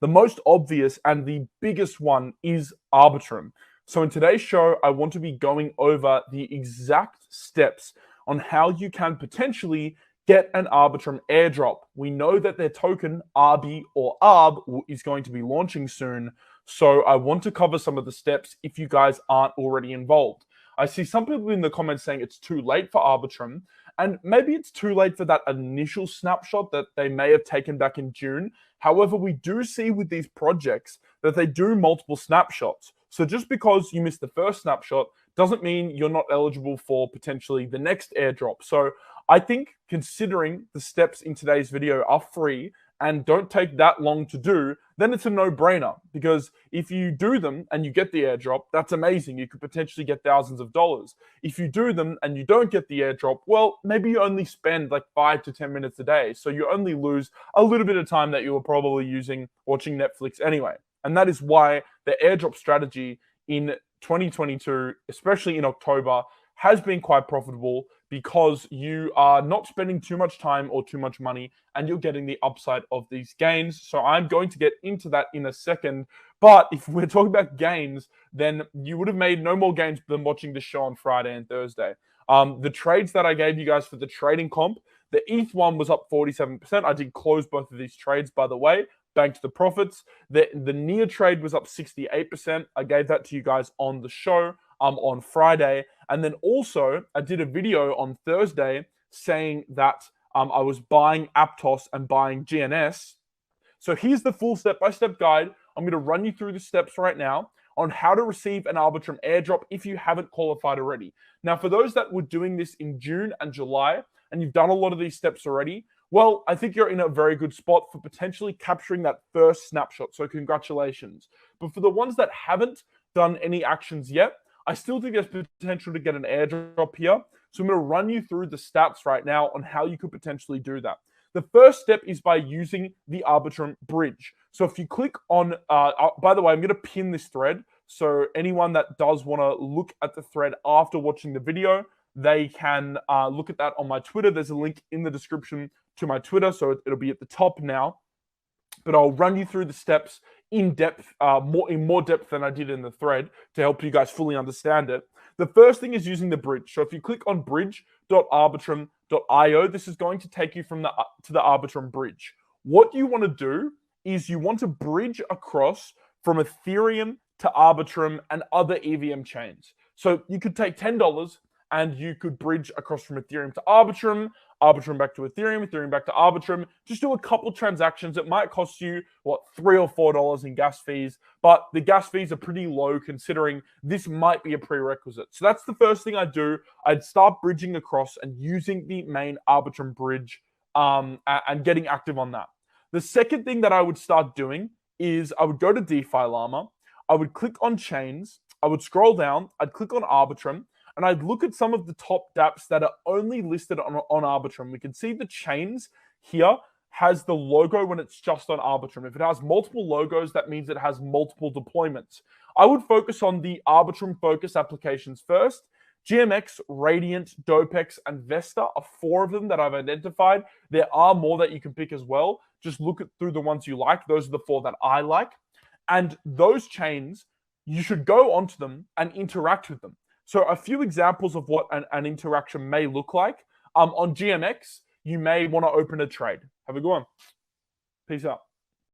The most obvious and the biggest one is Arbitrum. So in today's show, I want to be going over the exact steps on how you can potentially get an Arbitrum airdrop. We know that their token, Arbi or Arb, is going to be launching soon. So I want to cover some of the steps if you guys aren't already involved. I see some people in the comments saying it's too late for Arbitrum, and maybe it's too late for that initial snapshot that they may have taken back in June. However, we do see with these projects that they do multiple snapshots. So just because you missed the first snapshot doesn't mean you're not eligible for potentially the next airdrop. So I think considering the steps in today's video are free and don't take that long to do, then it's a no-brainer. Because if you do them and you get the airdrop, that's amazing. You could potentially get thousands of dollars. If you do them and you don't get the airdrop, well, maybe you only spend like 5 to 10 minutes a day. So you only lose a little bit of time that you were probably using watching Netflix anyway. And that is why the airdrop strategy in 2022, especially in October, has been quite profitable because you are not spending too much time or too much money and you're getting the upside of these gains. So I'm going to get into that in a second. But if we're talking about gains, then you would have made no more gains than watching this show on Friday and Thursday. The trades that I gave you guys for the trading comp, the ETH one was up 47%. I did close both of these trades, by the way. Banked the profits. The near trade was up 68%. I gave that to you guys on the show on Friday. And then also, I did a video on Thursday saying that I was buying Aptos and buying GNS. So here's the full step-by-step guide. I'm going to run you through the steps right now on how to receive an Arbitrum airdrop if you haven't qualified already. Now, for those that were doing this in June and July, and you've done a lot of these steps already, well, I think you're in a very good spot for potentially capturing that first snapshot. So congratulations. But for the ones that haven't done any actions yet, I still think there's potential to get an airdrop here. So I'm going to run you through the stats right now on how you could potentially do that. The first step is by using the Arbitrum bridge. So if you click on, by the way, I'm going to pin this thread. So anyone that does want to look at the thread after watching the video, they can look at that on my Twitter. There's a link in the description to my Twitter, so it'll be at the top now. But I'll run you through the steps in depth, more depth than I did in the thread to help you guys fully understand it. The first thing is using the bridge. So if you click on bridge.arbitrum.io, this is going to take you to the Arbitrum bridge. What you want to do is you want to bridge across from Ethereum to Arbitrum and other EVM chains. So you could take $10 and you could bridge across from Ethereum to Arbitrum, Arbitrum back to Ethereum, Ethereum back to Arbitrum. Just do a couple transactions. It might cost you, $3 or $4 in gas fees, but the gas fees are pretty low considering this might be a prerequisite. So that's the first thing I'd do. I'd start bridging across and using the main Arbitrum bridge and getting active on that. The second thing that I would start doing is I would go to DeFi Llama. I would click on chains. I would scroll down. I'd click on Arbitrum. And I'd look at some of the top dApps that are only listed on Arbitrum. We can see the chains here has the logo when it's just on Arbitrum. If it has multiple logos, that means it has multiple deployments. I would focus on the Arbitrum focus applications first. GMX, Radiant, Dopex, and Vesta are 4 of them that I've identified. There are more that you can pick as well. Just look through the ones you like. Those are the 4 that I like. And those chains, you should go onto them and interact with them. So a few examples of what an interaction may look like. On GMX, you may want to open a trade. Have a good one. Peace out.